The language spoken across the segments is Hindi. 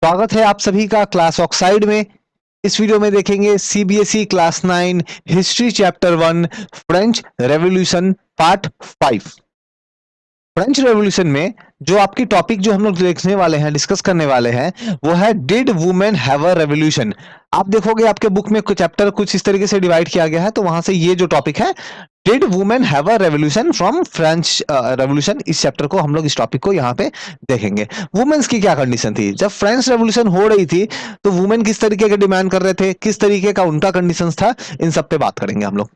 स्वागत है आप सभी का क्लास ऑक्साइड में। इस वीडियो में देखेंगे CBSE class 9 history chapter 1 French revolution part 5। French revolution में जो आपकी टॉपिक जो हम लोग देखने वाले हैं, डिस्कस करने वाले हैं, वो है did women have a revolution. आप देखोगे आपके बुक में कुछ चैप्टर कुछ इस तरीके से डिवाइड किया गया है, तो वहां से ये जो टॉपिक है did women have a revolution from French revolution, इस चैप्टर को हम लोग इस टॉपिक को यहाँ पे देखेंगे। वुमेन्स की क्या कंडीशन थी जब फ्रेंच रेवोल्यूशन हो रही थी, तो वुमेन किस तरीके के डिमांड कर रहे थे, किस तरीके का उनका कंडीशन था, इन सब पे बात करेंगे हम लोग।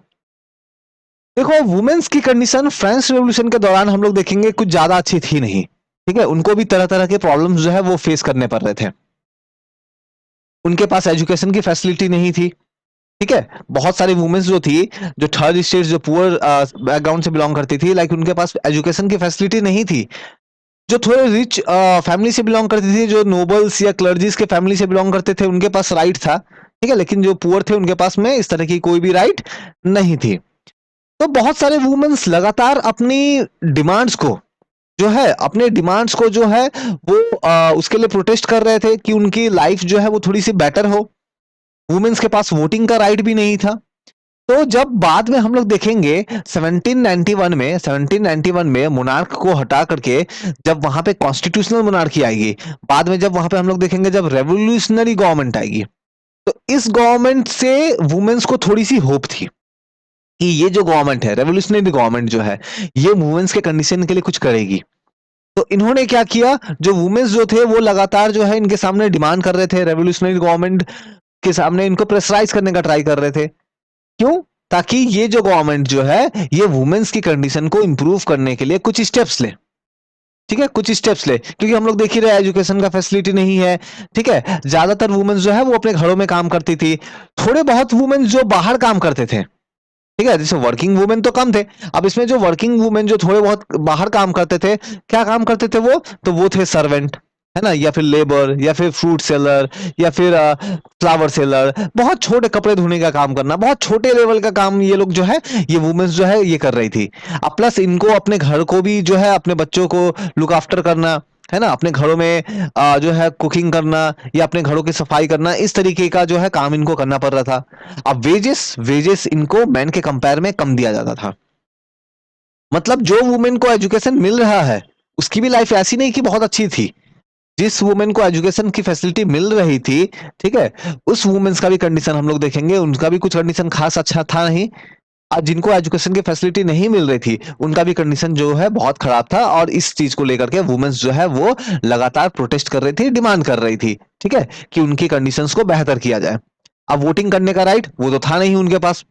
देखो, वुमेन्स की कंडीशन फ्रेंच रेवोल्यूशन के दौरान हम लोग देखेंगे कुछ ज्यादा अच्छी थी नहीं। ठीक है, उनको भी तरह तरह के प्रॉब्लम्स जो है वो फेस करने पड़ रहे थे। उनके पास एजुकेशन की फैसिलिटी नहीं थी। ठीक है, बहुत सारी वुमेन्स जो थी, जो थर्ड स्टेट, जो पुअर बैकग्राउंड से बिलोंग करती थी, लाइक उनके पास एजुकेशन की फैसिलिटी नहीं थी। जो थोड़े रिच फैमिली से बिलोंग करती थी, जो नोबल्स या क्लर्जीज के फैमिली से बिलोंग करते थे, उनके पास राइट था। ठीक है, लेकिन जो पुअर थे उनके पास में इस तरह की कोई भी राइट नहीं थी। तो बहुत सारे वुमेन्स लगातार अपनी डिमांड्स को जो है, अपने डिमांड्स को जो है वो उसके लिए प्रोटेस्ट कर रहे थे कि उनकी लाइफ जो है वो थोड़ी सी बेटर हो। वुमेन्स के पास वोटिंग का राइट भी नहीं था। तो जब बाद में हम लोग देखेंगे 1791 में मोनार्क को हटा करके जब वहां पे कॉन्स्टिट्यूशनल मोनार्की आएगी, बाद में जब वहां पे हम लोग देखेंगे जब रेवोल्यूशनरी गवर्नमेंट आएगी, तो इस गवर्नमेंट से वुमेन्स को थोड़ी सी होप थी कि ये जो गवर्नमेंट है, रेवोल्यूशनरी गवर्नमेंट जो है, ये वुमेन्स के कंडीशन के लिए कुछ करेगी। तो इन्होंने क्या किया, जो वुमेन्स जो थे वो लगातार जो है इनके सामने डिमांड कर रहे थे, रेवोल्यूशनरी गवर्नमेंट के सामने इनको प्रेशराइज करने का ट्राई कर रहे थे। क्यों? ताकि ये जो गवर्नमेंट जो है ये वुमेन्स की कंडीशन को इंप्रूव करने के लिए कुछ स्टेप्स ले। ठीक है, कुछ स्टेप्स ले, क्योंकि हम लोग देख ही रहे हैं एजुकेशन का फैसिलिटी नहीं है। ठीक है, ज्यादातर वुमेन्स जो है वो अपने घरों में काम करती थी। थोड़े बहुत वुमेन्स जो बाहर काम करते थे। ठीक है, जैसे वर्किंग वुमेन तो कम थे। अब इसमें जो वर्किंग वुमेन जो थोड़े बहुत बाहर काम करते थे, क्या काम करते थे वो, तो वो थे सर्वेंट, है ना, या फिर लेबर, या फिर फ्रूट सेलर, या फिर फ्लावर सेलर। बहुत छोटे कपड़े धोने का काम करना, बहुत छोटे लेवल का काम ये लोग जो है, ये वुमेन्स जो है ये कर रही थी। अब प्लस इनको अपने घर को भी जो है, अपने बच्चों को लुक आफ्टर करना, है ना, अपने घरों में जो है कुकिंग करना या अपने घरों की सफाई करना, इस तरीके का जो है काम इनको करना पड़ रहा था। अब वेजेस वेजेस इनको मैन के कंपेयर में कम दिया जाता था। मतलब जो वुमेन को एजुकेशन मिल रहा है उसकी भी लाइफ ऐसी नहीं कि बहुत अच्छी थी। जिस वुमेन को एजुकेशन की फैसिलिटी मिल रही थी, ठीक है, उस वुमेन्स का भी कंडीशन हम लोग देखेंगे, उनका भी कुछ कंडीशन खास अच्छा था नहीं। और जिनको एजुकेशन की फैसिलिटी नहीं मिल रही थी उनका भी कंडीशन जो है बहुत खराब था, और इस चीज को लेकर के वुमेन्स जो है वो लगातार प्रोटेस्ट कर रही थी, डिमांड कर रही थी। ठीक है, कि उनकी कंडीशंस को बेहतर किया जाए। अब वोटिंग करने का राइट वो तो था नहीं उनके पास।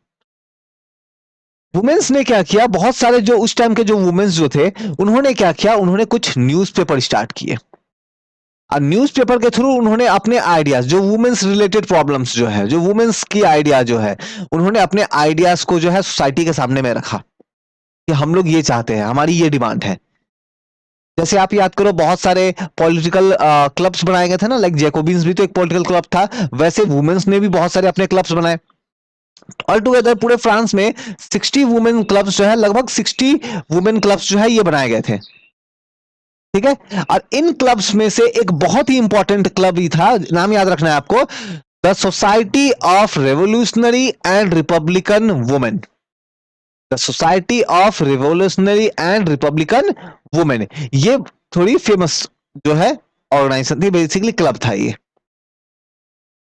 वुमेन्स ने क्या किया, बहुत सारे जो उस टाइम के जो वुमेन्स जो थे, उन्होंने क्या किया, उन्होंने कुछ न्यूज़पेपर स्टार्ट किए। और न्यूज़पेपर के थ्रू उन्होंने अपने आइडियाज, जो वुमेन्स रिलेटेड प्रॉब्लम्स जो है, जो वुमेन्स की आइडिया जो है, उन्होंने अपने आइडियाज को जो है सोसाइटी के सामने में रखा कि हम लोग ये चाहते हैं, हमारी ये डिमांड है। जैसे आप याद करो, बहुत सारे पॉलिटिकल क्लब्स बनाए गए थे ना, लाइक जैकोबिन्स भी तो एक पॉलिटिकल क्लब था, वैसे वुमेन्स ने भी बहुत सारे अपने क्लब्स बनाए। ऑल टुगेदर पूरे फ्रांस में 60 वुमेन क्लब्स जो है, लगभग 60 वुमेन क्लब्स जो है ये बनाए गए थे। ठीक है, और इन क्लब्स में से एक बहुत ही इंपॉर्टेंट क्लब ही था, नाम याद रखना है आपको, the society of revolutionary and Republican women. The society of revolutionary and Republican women, ये थोड़ी फेमस जो है ऑर्गेनाइजेशन थी, बेसिकली क्लब था ये।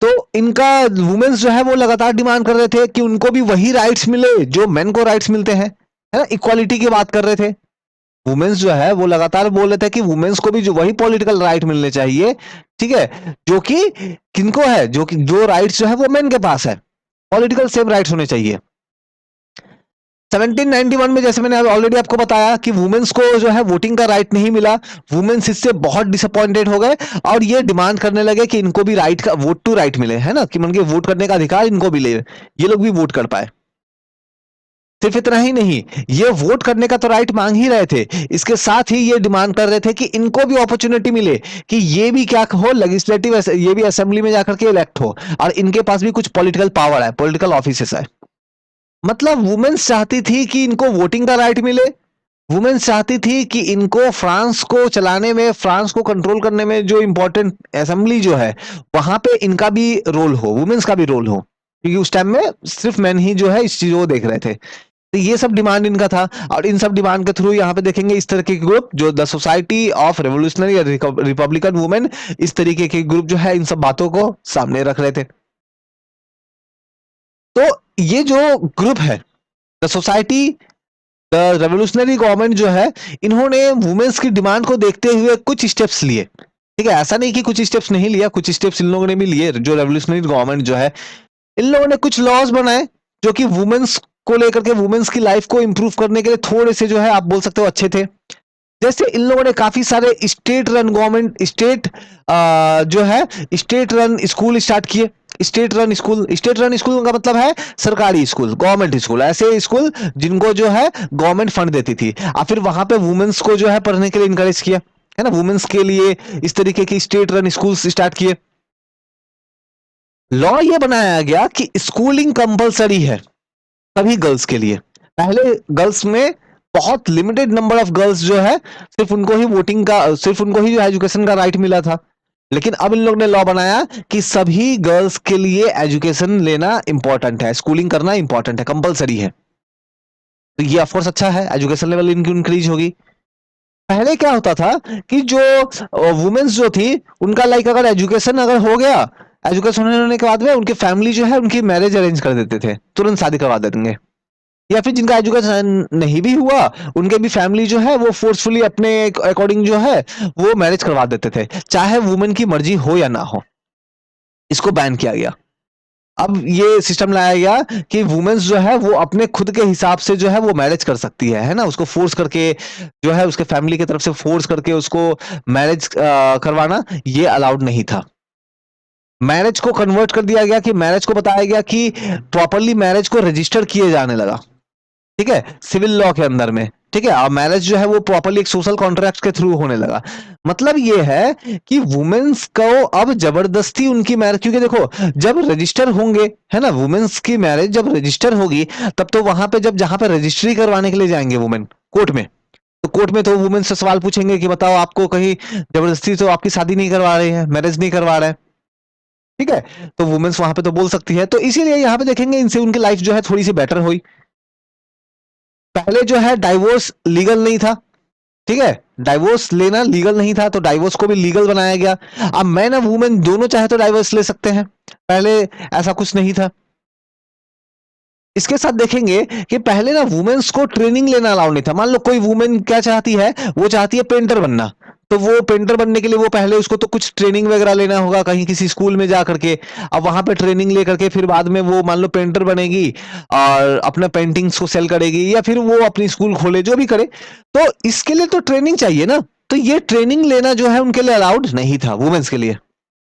तो इनका वुमेन्स जो है वो लगातार डिमांड कर रहे थे कि उनको भी वही राइट्स मिले जो मेन को राइट्स मिलते हैं, है ना, इक्वालिटी की बात कर रहे थे। वुमेन्स जो है वो लगातार बोल रहे थे कि वुमेन्स को भी जो वही पॉलिटिकल राइट मिलने चाहिए। ठीक है, जो कि किनको है, जो कि जो राइट्स जो है वो मेन के पास है, पॉलिटिकल सेम राइट्स होने चाहिए। 1791 में जैसे मैंने ऑलरेडी आपको बताया कि वुमेन्स को जो है वोटिंग का राइट नहीं मिला। वुमेन्स इससे बहुत डिसअपॉइंटेड हो गए और ये डिमांड करने लगे कि इनको भी राइट का वोट टू राइट मिले, है ना, कि मतलब वोट करने का अधिकार इनको भी ले, ये लोग भी वोट कर पाए। सिर्फ इतना ही नहीं, ये वोट करने का तो राइट मांग ही रहे थे, इसके साथ ही ये डिमांड कर रहे थे कि इनको भी अपॉर्चुनिटी मिले कि ये भी क्या हो, लेजिस्लेटिव, ये भी असेंबली में जाकर के इलेक्ट हो, और इनके पास भी कुछ पॉलिटिकल पावर है, पॉलिटिकल ऑफिसेस है। मतलब वुमेन्स चाहती थी कि इनको वोटिंग का राइट मिले, वुमेन्स चाहती थी कि इनको फ्रांस को चलाने में, फ्रांस को कंट्रोल करने में जो इम्पोर्टेंट असेंबली जो है, वहां पे इनका भी रोल हो, वुमेन्स का भी रोल हो, क्योंकि उस टाइम में सिर्फ मैन ही जो है इस चीज को देख रहे थे। तो ये सब डिमांड इनका था, और इन सब डिमांड के थ्रू यहाँ पे देखेंगे इस तरह के ग्रुप जो the society of revolutionary Republican women, इस तरीके के ग्रुप जो है इन सब बातों को सामने रख रहे थे। तो ये जो ग्रुप है the society, the revolutionary government जो है, इन्होंने वुमेन्स की डिमांड को देखते हुए कुछ स्टेप्स लिए। ठीक है, ऐसा नहीं कि कुछ स्टेप्स नहीं लिया, कुछ स्टेप्स इन लोगों ने भी लिए। जो रेवोल्यूशनरी गवर्नमेंट जो है, इन लोगों ने कुछ लॉज बनाए जो कि वुमेन्स को लेकर के, वुमेन्स की लाइफ को इंप्रूव करने के लिए थोड़े से जो है आप बोल सकते हो अच्छे थे। जैसे इन लोगों ने काफी सारे स्टेट रन गवर्नमेंट, जो है स्टेट रन स्कूल स्टार्ट किए। स्टेट रन स्कूल का मतलब है सरकारी स्कूल, गवर्नमेंट स्कूल, ऐसे स्कूल जिनको जो है गवर्नमेंट फंड देती थी। और फिर वहां पे वुमेन्स को जो है पढ़ने के लिए इनकरेज किया, है ना, वुमेन्स के लिए इस तरीके की स्टेट रन स्कूल स्टार्ट किए। लॉ ये बनाया गया कि स्कूलिंग कंपलसरी है सभी गर्ल्स के लिए। पहले गर्ल्स में बहुत लिमिटेड नंबर ऑफ गर्ल्स जो है, सिर्फ उनको ही वोटिंग का, सिर्फ उनको ही जो एजुकेशन का राइट मिला था। लेकिन अब इन लोग ने लॉ बनाया कि सभी गर्ल्स के लिए एजुकेशन लेना इंपॉर्टेंट है, स्कूलिंग करना इंपॉर्टेंट है, कंपलसरी है। तो ये ऑफकोर्स अच्छा है, एजुकेशन लेवल इनकी इंक्रीज होगी। पहले क्या होता था कि जो वुमेन्स जो थी, उनका लाइक अगर एजुकेशन अगर हो गया, एजुकेशन होने के बाद में उनकी फैमिली जो है उनकी मैरिज अरेंज कर देते थे, तुरंत शादी करवा देंगे। या फिर जिनका एजुकेशन नहीं भी हुआ, उनके भी फैमिली जो है वो फोर्सफुली अपने अकॉर्डिंग जो है वो मैरिज करवा देते थे, चाहे वुमेन की मर्जी हो या ना हो। इसको बैन किया गया। अब ये सिस्टम लाया गया कि वुमेन्स जो है वो अपने खुद के हिसाब से जो है वो मैरिज कर सकती है ना, उसको फोर्स करके जो है उसके फैमिली की तरफ से फोर्स करके उसको मैरिज करवाना ये अलाउड नहीं था। मैरिज को कन्वर्ट कर दिया गया कि मैरिज को बताया गया कि प्रॉपरली मैरिज को रजिस्टर किए जाने लगा। ठीक है, सिविल लॉ के अंदर में। ठीक है, और मैरिज जो है वो प्रॉपरली एक सोशल कॉन्ट्रैक्ट के थ्रू होने लगा। मतलब ये है कि वुमेन्स को अब जबरदस्ती उनकी मैरिज, क्योंकि देखो जब रजिस्टर होंगे, है ना, वुमेन्स की मैरिज जब रजिस्टर होगी, तब तो वहां पे जब जहां पे रजिस्ट्री करवाने के लिए जाएंगे वुमेन कोर्ट में, तो कोर्ट में तो वुमेन से सवाल पूछेंगे कि बताओ आपको कहीं जबरदस्ती तो आपकी शादी नहीं करवा रही है, मैरिज नहीं करवा रहा है। ठीक है, तो वुमेन्स वहां पे तो बोल सकती है, तो इसीलिए यहाँ पे देखेंगे इनसे उनकी लाइफ जो है थोड़ी सी बेटर हुई। पहले जो है डाइवोर्स लीगल नहीं था। ठीक है, डाइवोर्स लेना लीगल नहीं था, तो डाइवोर्स को भी लीगल बनाया गया। अब मैन और वुमेन दोनों चाहे तो डाइवोर्स ले सकते हैं, पहले ऐसा कुछ नहीं था। इसके साथ देखेंगे कि पहले ना वुमेन्स को ट्रेनिंग लेना अलाउ नहीं था। मान लो कोई वुमेन क्या चाहती है, वो चाहती है पेंटर बनना, तो वो पेंटर बनने के लिए वो पहले उसको तो कुछ ट्रेनिंग वगैरह लेना होगा कहीं किसी स्कूल में जा करके। अब वहां पे ट्रेनिंग ले करके फिर बाद में वो मान लो पेंटर बनेगी और अपना पेंटिंग्स को सेल करेगी, या फिर वो अपनी स्कूल खोले, जो भी करे, तो इसके लिए तो ट्रेनिंग चाहिए ना। तो ये ट्रेनिंग लेना जो है उनके लिए अलाउड नहीं था, वुमेन्स के लिए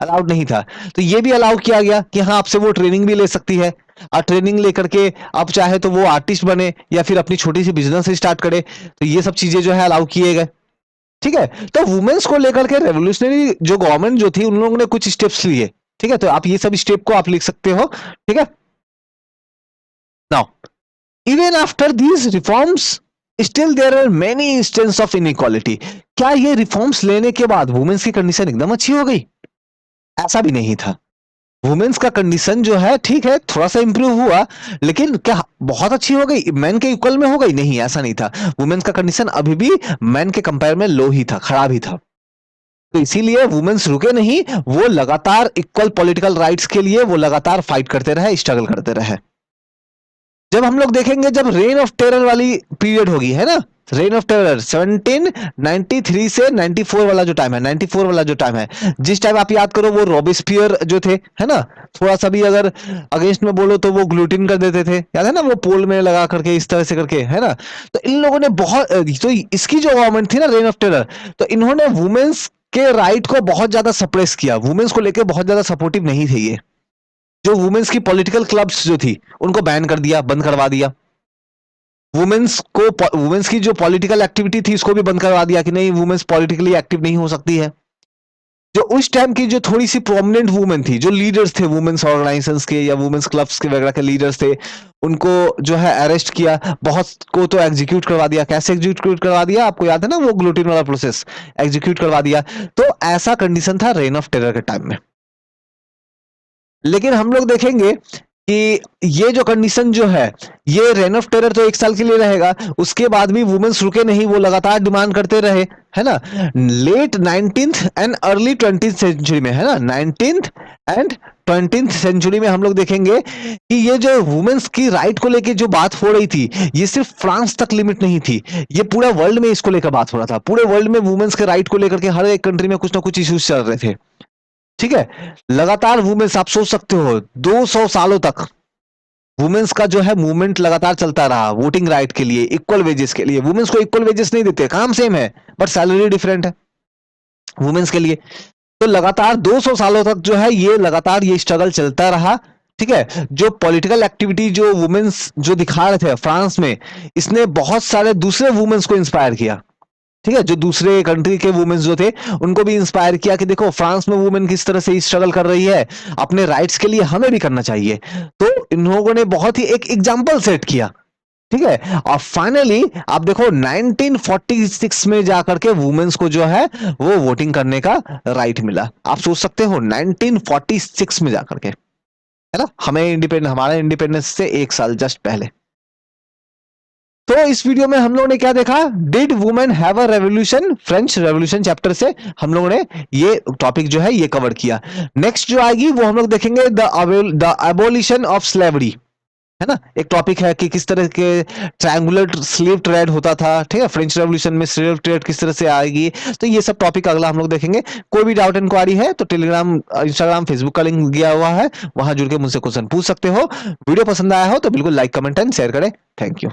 अलाउड नहीं था। तो ये भी अलाउ किया गया कि हाँ आपसे वो ट्रेनिंग भी ले सकती है, और ट्रेनिंग लेकर के अब चाहे तो वो आर्टिस्ट बने या फिर अपनी छोटी सी बिजनेस स्टार्ट करे, तो ये सब चीजें जो है अलाउ किए गए। ठीक है, तो वुमेन्स को लेकर के रेवोल्यूशनरी जो गवर्नमेंट जो थी, उन लोगों ने कुछ स्टेप्स लिए। ठीक है, तो आप ये सब स्टेप को आप लिख सकते हो। ठीक है, now even after these reforms still there are many instances of inequality. क्या ये रिफॉर्म्स लेने के बाद वुमेन्स की कंडीशन एकदम अच्छी हो गई? ऐसा भी नहीं था। वुमेन्स का कंडीशन जो है ठीक है थोड़ा सा इंप्रूव हुआ, लेकिन क्या बहुत अच्छी हो गई, मैन के इक्वल में हो गई? नहीं, ऐसा नहीं था। वुमेन्स का कंडीशन अभी भी मैन के कंपेयर में लो ही था, खराब ही था। तो इसीलिए वुमेन्स रुके नहीं, वो लगातार इक्वल पॉलिटिकल राइट्स के लिए वो लगातार फाइट करते रहे, स्ट्रगल करते रहे। जब हम लोग देखेंगे, जब रेन ऑफ टेरर वाली पीरियड होगी, है ना, रेन ऑफ टेरर 1793 से 94 वाला जो टाइम है, 94 वाला जो टाइम है, जिस टाइम आप याद करो वो रॉबिस्पियर जो थे, है ना, थोड़ा सा भी अगर अगेंस्ट में बोलो तो वो ग्लूटिन कर देते थे, याद है ना, वो पोल में लगा करके इस तरह से करके, है ना। तो इन लोगों ने बहुत, तो इसकी जो गवर्नमेंट थी ना रेन ऑफ टेरर, तो इन्होंने वुमेन्स के राइट को बहुत ज्यादा सप्रेस किया, वुमेन्स को लेकर बहुत ज्यादा सपोर्टिव नहीं थे ये। जो वुमेन्स की पॉलिटिकल क्लब्स जो थी उनको बैन कर दिया, बंद करवा दिया। वुमेन्स की जो पॉलिटिकल एक्टिविटी थी उसको भी बंद करवा दिया कि नहीं, वुमेन्स पॉलिटिकली एक्टिव नहीं हो सकती है। जो उस टाइम की जो थोड़ी सी प्रोमिनेंट वुमेन थी, जो लीडर्स थे वुमेन्स ऑर्गेनाइजेशंस के या वुमेन्स क्लब्स के वगैरह के लीडर्स थे, उनको जो है अरेस्ट किया, बहुत को तो एग्जीक्यूट करवा दिया। कैसे एग्जीक्यूट करवा दिया आपको याद है ना, वो ग्लोटिन वाला प्रोसेस, एग्जीक्यूट करवा दिया। तो ऐसा कंडीशन था रेन ऑफ टेरर के टाइम में। लेकिन हम लोग देखेंगे कि ये जो कंडीशन जो है, ये रेन ऑफ टेरर तो 1 साल के लिए रहेगा, उसके बाद भी वुमेन्स रुके नहीं, वो लगातार डिमांड करते रहे, है ना। Late 19th and early 20th century में, है ना, 19th एंड 20th सेंचुरी में हम लोग देखेंगे कि ये जो वुमेन्स की राइट को लेके जो बात हो रही थी, ये सिर्फ फ्रांस तक लिमिट नहीं थी, ये पूरा वर्ल्ड में इसको लेकर बात हो रहा था। पूरे वर्ल्ड में वुमेन्स के राइट को लेकर के हर एक कंट्री में कुछ ना कुछ इश्यूज चल रहे थे, ठीक है। लगातार वुमेन्स, आप सोच सकते हो 200 सालों तक वुमेन्स का जो है मूवमेंट लगातार चलता रहा वोटिंग राइट के लिए, इक्वल वेजेस के लिए। वुमेन्स को इक्वल वेजेस नहीं देते, काम सेम है बट सैलरी डिफरेंट है वुमेन्स के लिए। तो लगातार 200 सालों तक जो है ये लगातार ये स्ट्रगल चलता रहा, ठीक है। जो पॉलिटिकल एक्टिविटी जो वुमेन्स जो दिखा रहे थे फ्रांस में, इसने बहुत सारे दूसरे वुमेन्स को इंस्पायर किया, ठीक है। जो दूसरे कंट्री के वुमेन्स जो थे उनको भी इंस्पायर किया कि देखो फ्रांस में वुमेन किस तरह से स्ट्रगल कर रही है अपने राइट्स के लिए, हमें भी करना चाहिए। तो इन लोगों ने बहुत ही एक एग्जाम्पल सेट किया, ठीक है। और फाइनली आप देखो 1946 में जाकर के वुमेन्स को जो है वो वोटिंग करने का राइट मिला। आप सोच सकते हो 1946 में जाकर के, है ना, हमारे इंडिपेंडेंस से 1 साल जस्ट पहले। तो इस वीडियो में हम लोगों ने क्या देखा, did women have a revolution, French revolution chapter से हम लोगों ने ये टॉपिक जो है ये कवर किया। नेक्स्ट जो आएगी वो हम लोग देखेंगे द एबोलिशन ऑफ स्लेवरी, है ना। एक टॉपिक है कि किस तरह के ट्रायंगुलर स्लेव ट्रेड होता था, ठीक है। फ्रेंच रेवोल्यूशन में स्लेव ट्रेड किस तरह से आएगी, तो ये सब टॉपिक अगला हम लोग देखेंगे। कोई भी डाउट इंक्वायरी है तो टेलीग्राम, इंस्टाग्राम, फेसबुक का लिंक दिया हुआ है, वहां जुड़ के मुझसे क्वेश्चन पूछ सकते हो। वीडियो पसंद आया हो तो बिल्कुल लाइक, कमेंट एंड शेयर करें। Thank you.